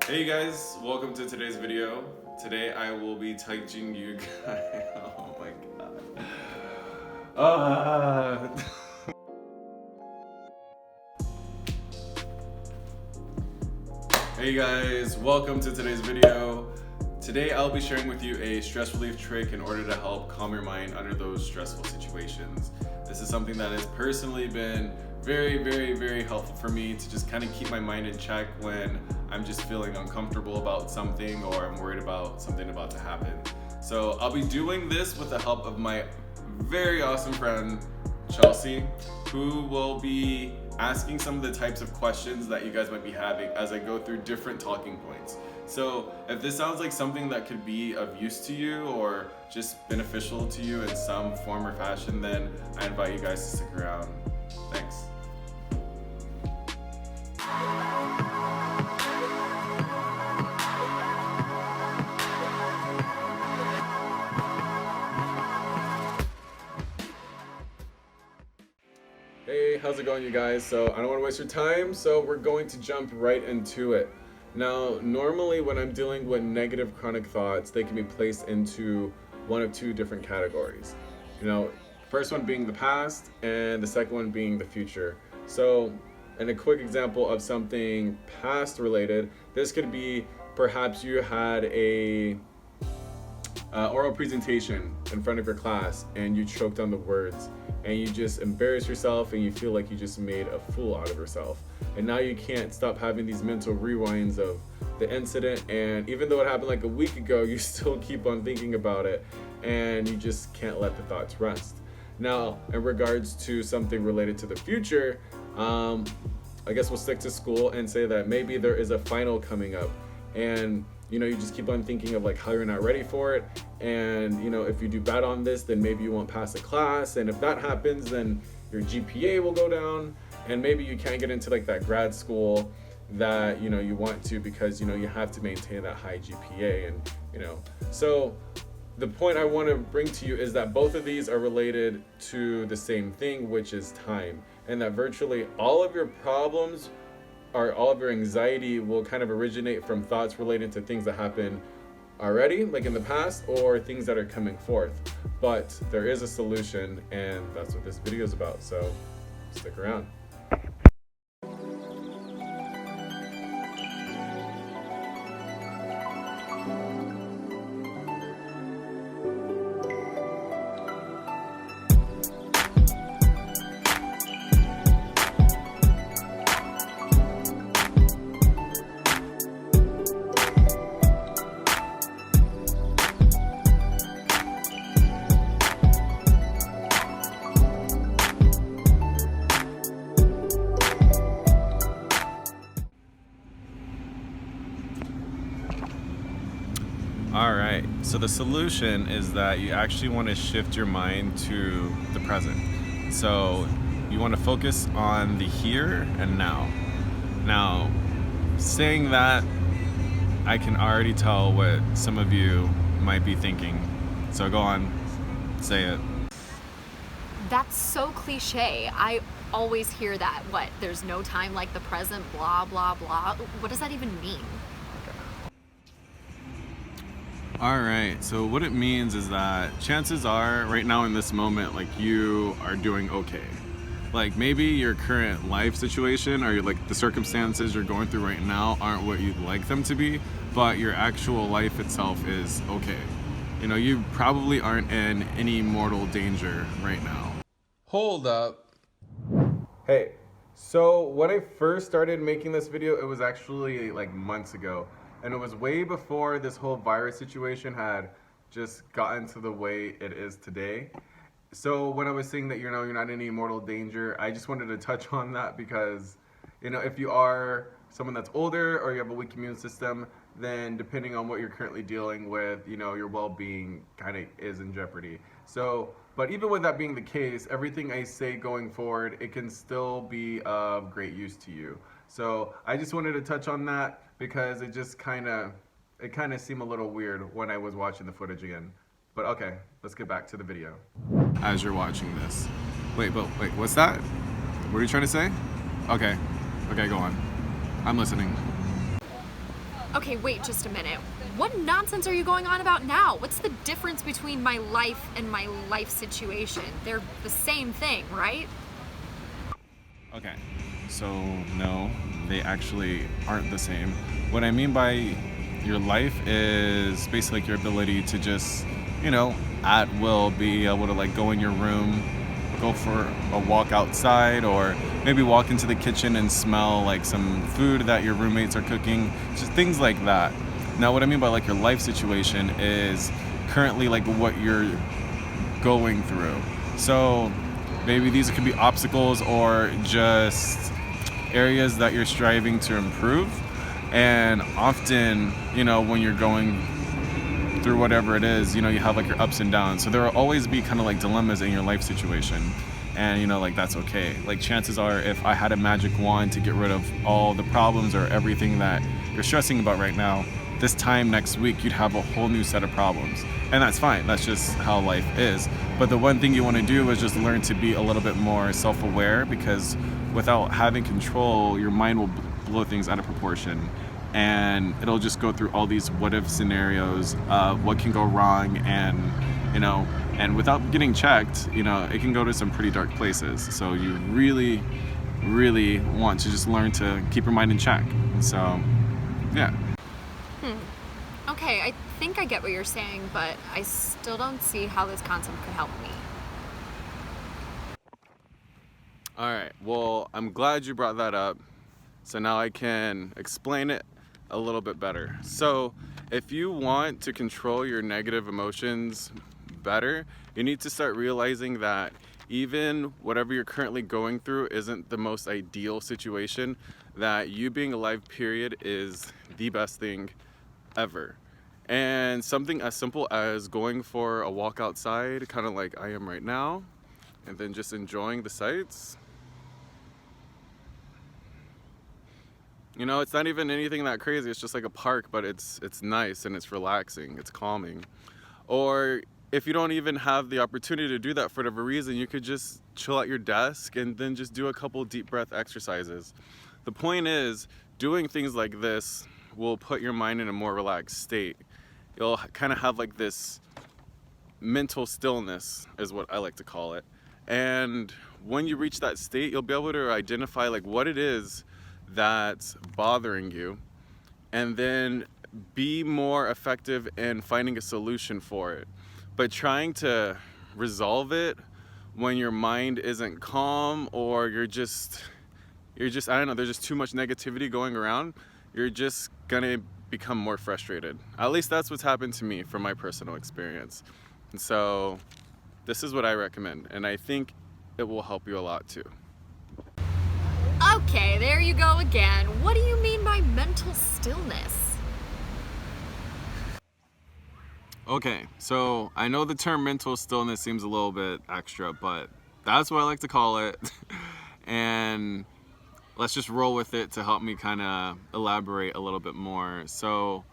Hey guys, welcome to today's video. Today I will be teaching you guys. Oh my god. Hey guys, welcome to today's video. Today I'll be sharing with you a stress relief trick in order to help calm your mind under those stressful situations. This is something that has personally been very helpful for me to just kind of keep my mind in check when I'm just feeling uncomfortable about something or I'm worried about something about to happen. So I'll be doing this with the help of my very awesome friend Chelsea, who will be asking some of the types of questions that you guys might be having as I go through different talking points. So if this sounds like something that could be of use to you or just beneficial to you in some form or fashion, then I invite you guys to stick around. Thanks. Hey, how's it going, you guys? So I don't want to waste your time, so we're going to jump right into it. Now, normally when I'm dealing with negative chronic thoughts, they can be placed into one of two different categories. First one being the past and the second one being the future. So, in a quick example of something past related, this could be perhaps you had a oral presentation in front of your class and you choked on the words and you just embarrass yourself and you feel like you just made a fool out of yourself. And now you can't stop having these mental rewinds of the incident, and even though it happened like a week ago, you still keep on thinking about it and you just can't let the thoughts rest. Now, in regards to something related to the future, I guess we'll stick to school and say that maybe there is a final coming up and you just keep on thinking of like how you're not ready for it, and if you do bad on this, then maybe you won't pass a class, and if that happens, then your GPA will go down, and maybe you can't get into like that grad school that you want to because you have to maintain that high GPA, and so the point I want to bring to you is that both of these are related to the same thing, which is time, and that virtually all of your problems or all of your anxiety will kind of originate from thoughts related to things that happen already, like in the past, or things that are coming forth. But there is a solution, and that's what this video is about, so stick around. Alright, so the solution is that you actually want to shift your mind to the present. So you want to focus on the here and now. Now, saying that, I can already tell what some of you might be thinking. So go on, say it. That's so cliche. I always hear that. What? There's no time like the present, blah, blah, blah. What does that even mean? Alright, so what it means is that chances are right now in this moment, like, you are doing okay. Like, maybe your current life situation or like the circumstances you're going through right now aren't what you'd like them to be, but your actual life itself is okay. You probably aren't in any mortal danger right now. Hold up. Hey, so when I first started making this video, it was actually like months ago. And it was way before this whole virus situation had just gotten to the way it is today. So when I was saying that you're not in any mortal danger, I just wanted to touch on that because, if you are someone that's older or you have a weak immune system, then depending on what you're currently dealing with, your well-being kind of is in jeopardy. So, but even with that being the case, everything I say going forward, it can still be of great use to you. So I just wanted to touch on that because it just kind of seemed a little weird when I was watching the footage again. But okay, let's get back to the video. As you're watching this. Wait, what's that? What are you trying to say? Okay, go on. I'm listening. Okay, wait just a minute. What nonsense are you going on about now? What's the difference between my life and my life situation? They're the same thing, right? Okay, so no, they actually aren't the same. What I mean by your life is basically like your ability to just, at will be able to like go in your room, go for a walk outside, or maybe walk into the kitchen and smell like some food that your roommates are cooking, just things like that. Now, what I mean by like your life situation is currently like what you're going through. So maybe these could be obstacles or just areas that you're striving to improve. And often, when you're going through whatever it is, you have like your ups and downs. So there will always be kind of like dilemmas in your life situation. And like that's okay. Like chances are if I had a magic wand to get rid of all the problems or everything that you're stressing about right now, this time next week you'd have a whole new set of problems. And that's fine. That's just how life is. But the one thing you want to do is just learn to be a little bit more self-aware, because without having control, your mind will blow things out of proportion. And it'll just go through all these what-if scenarios of what can go wrong, and without getting checked, it can go to some pretty dark places. So you really, really want to just learn to keep your mind in check. So, yeah. Okay, I think I get what you're saying, but I still don't see how this concept could help me. All right, well, I'm glad you brought that up. So now I can explain it a little bit better. So if you want to control your negative emotions better, you need to start realizing that even whatever you're currently going through isn't the most ideal situation, that you being alive, period, is the best thing ever. And something as simple as going for a walk outside, kind of like I am right now, and then just enjoying the sights. It's not even anything that crazy. It's just like a park, but it's nice and it's relaxing, it's calming. Or if you don't even have the opportunity to do that for whatever reason, you could just chill at your desk and then just do a couple deep breath exercises. The point is, doing things like this will put your mind in a more relaxed state. You'll kind of have like this mental stillness, is what I like to call it. And when you reach that state, you'll be able to identify like what it is that's bothering you, and then be more effective in finding a solution for it. But trying to resolve it when your mind isn't calm, or you're just I don't know, there's just too much negativity going around, you're just gonna become more frustrated. At least that's what's happened to me from my personal experience. And so this is what I recommend, and I think it will help you a lot too. Okay, there you go again. What do you mean by mental stillness? Okay, so I know the term mental stillness seems a little bit extra, but that's what I like to call it. And let's just roll with it to help me kind of elaborate a little bit more. So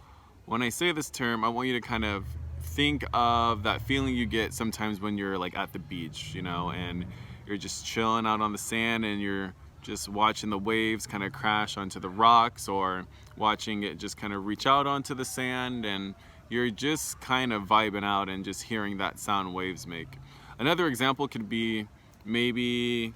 when I say this term, I want you to kind of think of that feeling you get sometimes when you're like at the beach, and you're just chilling out on the sand and you're just watching the waves kind of crash onto the rocks, or watching it just kind of reach out onto the sand, and you're just kind of vibing out and just hearing that sound waves make. Another example could be maybe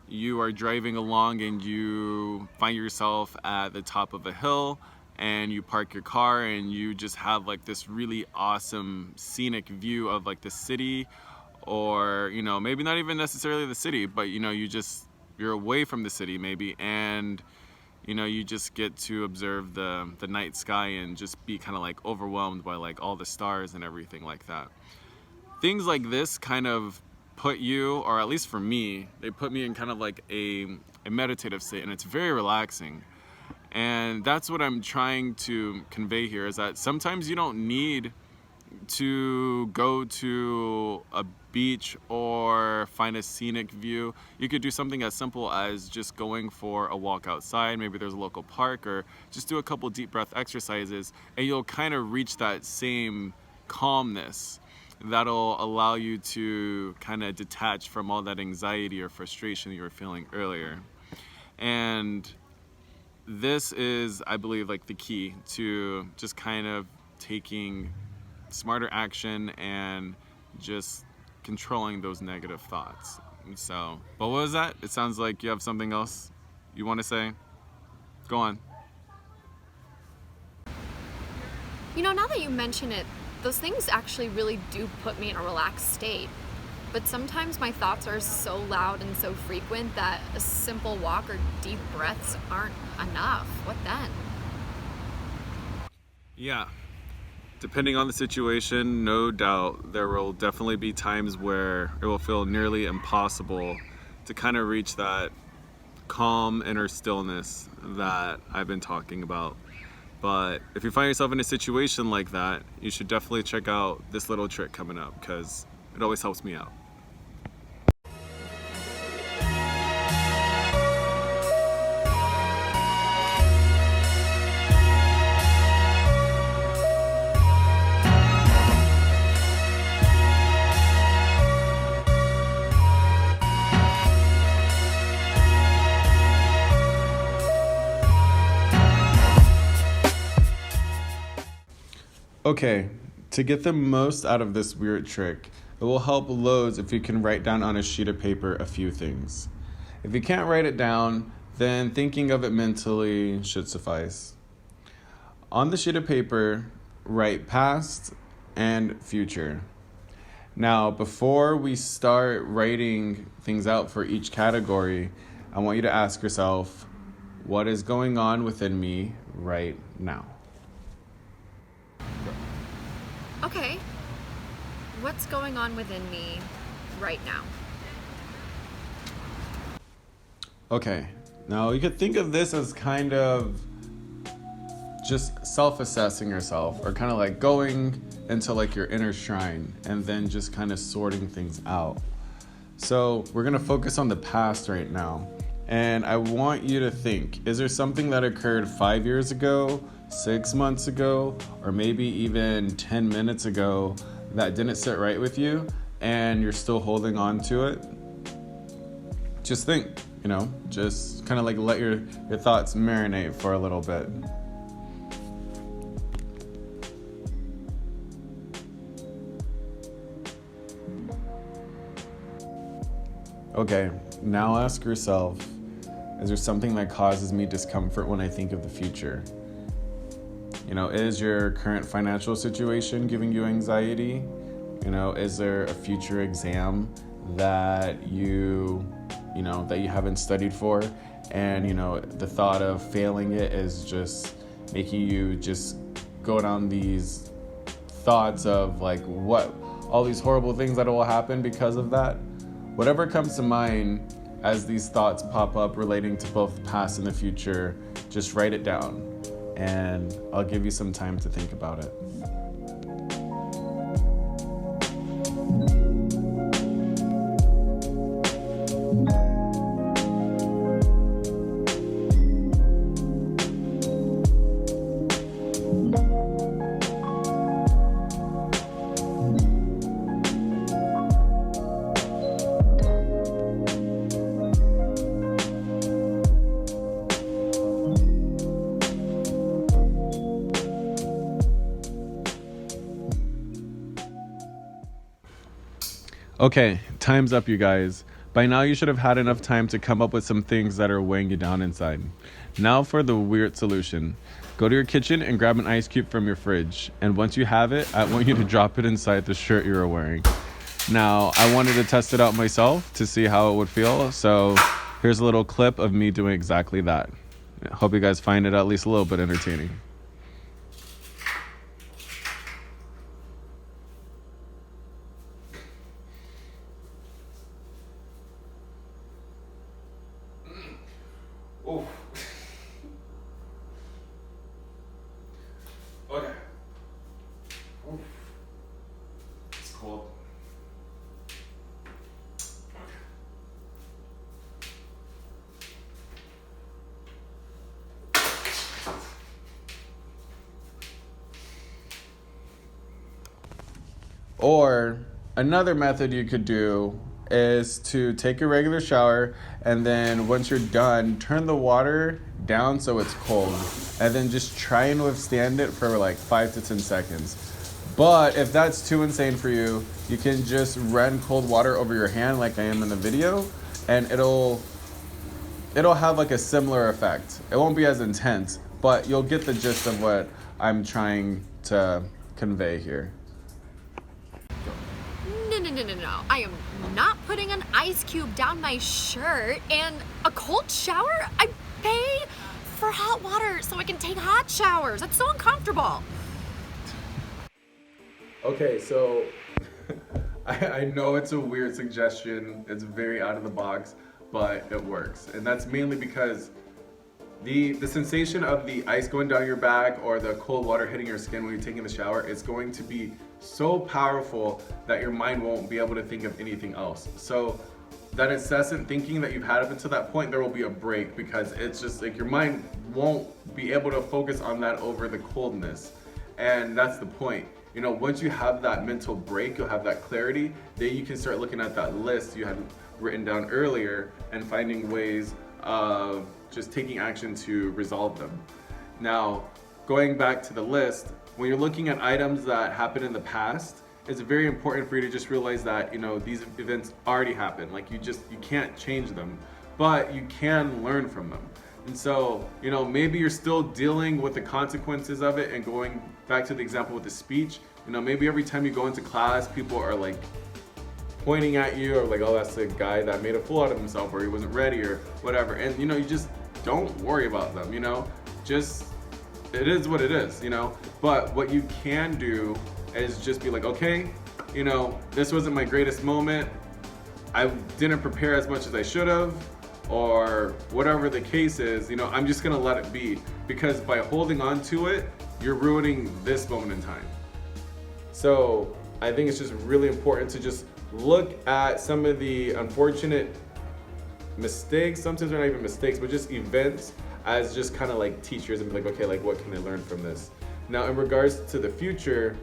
you are driving along and you find yourself at the top of a hill, and you park your car and you just have like this really awesome scenic view of like the city, or maybe not even necessarily the city, but you're away from the city maybe, and you just get to observe the night sky and just be kind of like overwhelmed by like all the stars and everything like that. Things like this kind of put you, or at least for me, they put me in kind of like a meditative state, and it's very relaxing. And that's what I'm trying to convey here, is that sometimes you don't need to go to a beach or find a scenic view. You could do something as simple as just going for a walk outside. Maybe there's a local park, or just do a couple deep breath exercises, and you'll kind of reach that same calmness that'll allow you to kind of detach from all that anxiety or frustration you were feeling earlier. And this is, I believe, like the key to just kind of taking smarter action and just controlling those negative thoughts. So, but what was that? It sounds like you have something else you want to say. Go on. Now that you mention it, those things actually really do put me in a relaxed state. But sometimes my thoughts are so loud and so frequent that a simple walk or deep breaths aren't enough. What then? Yeah. Depending on the situation, no doubt there will definitely be times where it will feel nearly impossible to kind of reach that calm inner stillness that I've been talking about. But if you find yourself in a situation like that, you should definitely check out this little trick coming up, because it always helps me out. Okay, to get the most out of this weird trick, it will help loads if you can write down on a sheet of paper a few things. If you can't write it down, then thinking of it mentally should suffice. On the sheet of paper, write past and future. Now, before we start writing things out for each category, I want you to ask yourself, what is going on within me right now? Okay, what's going on within me right now? Okay, now you could think of this as kind of just self-assessing yourself, or kind of like going into like your inner shrine and then just kind of sorting things out. So we're gonna focus on the past right now. And I want you to think, is there something that occurred 5 years ago, 6 months ago, or maybe even 10 minutes ago that didn't sit right with you and you're still holding on to it? Just think, just kind of like let your thoughts marinate for a little bit. Okay, now ask yourself, is there something that causes me discomfort when I think of the future? Is your current financial situation giving you anxiety? Is there a future exam that you haven't studied for, and the thought of failing it is just making you just go down these thoughts of like what all these horrible things that will happen because of that? Whatever comes to mind as these thoughts pop up relating to both the past and the future, just write it down, and I'll give you some time to think about it. Okay, time's up, you guys. By now you should have had enough time to come up with some things that are weighing you down inside. Now for the weird solution. Go to your kitchen and grab an ice cube from your fridge. And once you have it, I want you to drop it inside the shirt you're wearing. Now, I wanted to test it out myself to see how it would feel. So here's a little clip of me doing exactly that. I hope you guys find it at least a little bit entertaining. Oh. Okay. Oof. It's cold. Or another method you could do is to take a regular shower, and then once you're done, turn the water down so it's cold, and then just try and withstand it for like 5 to 10 seconds. But if that's too insane for you, you can just run cold water over your hand like I am in the video, and it'll have like a similar effect. It won't be as intense, but you'll get the gist of what I'm trying to convey here. No. I am not putting an ice cube down my shirt, and a cold shower? I pay for hot water so I can take hot showers. That's so uncomfortable. Okay, so I know it's a weird suggestion. It's very out of the box, but it works. And that's mainly because the sensation of the ice going down your back or the cold water hitting your skin when you're taking the shower is going to be so powerful that your mind won't be able to think of anything else. So that incessant thinking that you've had up until that point, there will be a break, because it's just like your mind won't be able to focus on that over the coldness. And that's the point. You know, once you have that mental break, you'll have that clarity, then you can start looking at that list you had written down earlier and finding ways of just taking action to resolve them. Now, going back to the list, when you're looking at items that happened in the past, it's very important for you to just realize that, you know, these events already happened. Like you can't change them, but you can learn from them. And so, you know, maybe you're still dealing with the consequences of it. And going back to the example with the speech, you know, maybe every time you go into class, people are like pointing at you, or like, oh, that's the guy that made a fool out of himself, or he wasn't ready, or whatever. And, you know, you just don't worry about them, you know, just, it is what it is, you know. But what you can do is just be like, okay, you know, this wasn't my greatest moment. I didn't prepare as much as I should have, or whatever the case is, you know, I'm just gonna let it be, because by holding on to it, you're ruining this moment in time. So I think it's just really important to just look at some of the unfortunate mistakes, sometimes they're not even mistakes, but just events, as just kind of like teachers, and be like, okay, like what can I learn from this? Now, in regards to the future,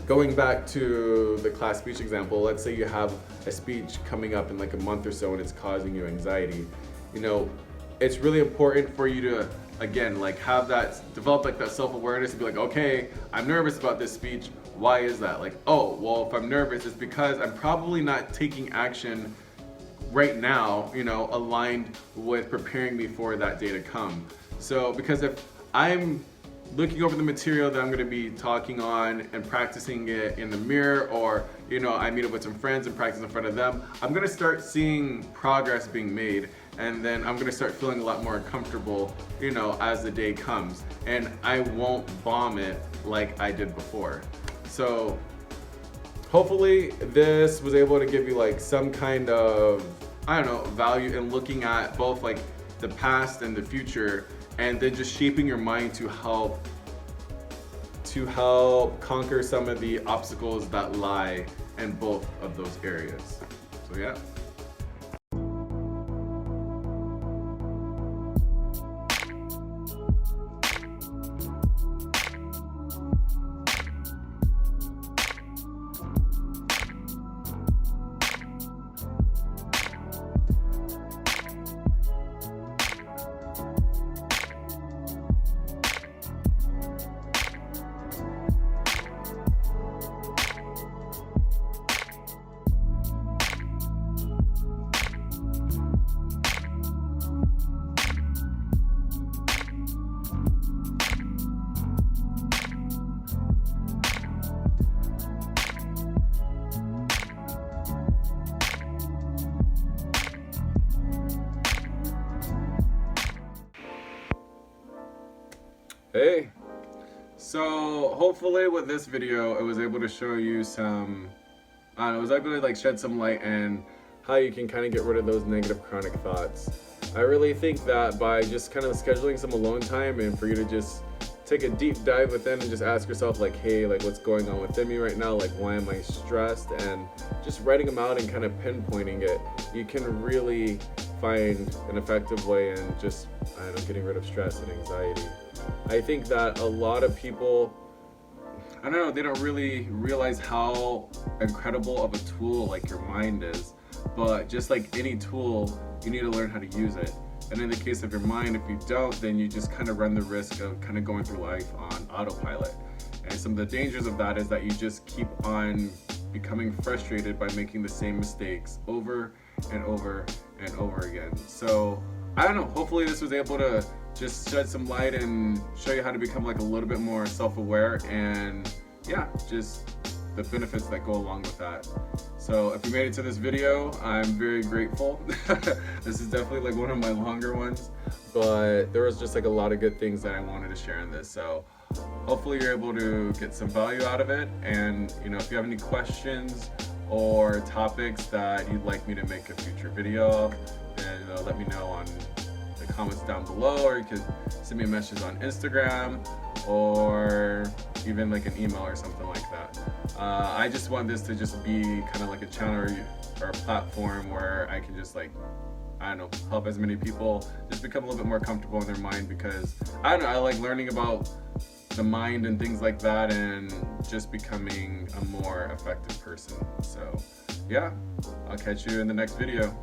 going back to the class speech example, let's say you have a speech coming up in like a month or so and it's causing you anxiety. You know, it's really important for you to, again, like develop like that self-awareness and be like, okay, I'm nervous about this speech. Why is that? Like, oh, well, if I'm nervous, it's because I'm probably not taking action right now, you know, aligned with preparing me for that day to come. So, because if I'm looking over the material that I'm going to be talking on and practicing it in the mirror, or, you know, I meet up with some friends and practice in front of them, I'm going to start seeing progress being made, and then I'm going to start feeling a lot more comfortable, you know, as the day comes, and I won't bomb it like I did before. So hopefully this was able to give you like some kind of, I don't know, value in looking at both like the past and the future, and then just shaping your mind to help conquer some of the obstacles that lie in both of those areas. So yeah. Hey, so hopefully with this video, it was able to show you some, I don't know, it was able to like shed some light on how you can kind of get rid of those negative chronic thoughts. I really think that by just kind of scheduling some alone time and for you to just take a deep dive within and just ask yourself like, hey, like what's going on within me right now? Like, why am I stressed? And just writing them out and kind of pinpointing it, you can really find an effective way in just, I don't know, getting rid of stress and anxiety. I think that a lot of people, I don't know, they don't really realize how incredible of a tool like your mind is. But just like any tool, you need to learn how to use it. And in the case of your mind, if you don't, then you just kind of run the risk of kind of going through life on autopilot. And some of the dangers of that is that you just keep on becoming frustrated by making the same mistakes over and over and over again. So I don't know, hopefully this was able to just shed some light and show you how to become like a little bit more self-aware, and yeah, just the benefits that go along with that. So if you made it to this video, I'm very grateful. This is definitely like one of my longer ones, but there was just like a lot of good things that I wanted to share in this. So hopefully you're able to get some value out of it. And if you have any questions or topics that you'd like me to make a future video of, then let me know on the comments down below, or you could send me a message on Instagram, or even like an email or something like that. I just want this to just be kind of like a channel or a platform where I can just help as many people just become a little bit more comfortable in their mind, because I like learning about the mind and things like that, and just becoming a more effective person. So yeah, I'll catch you in the next video.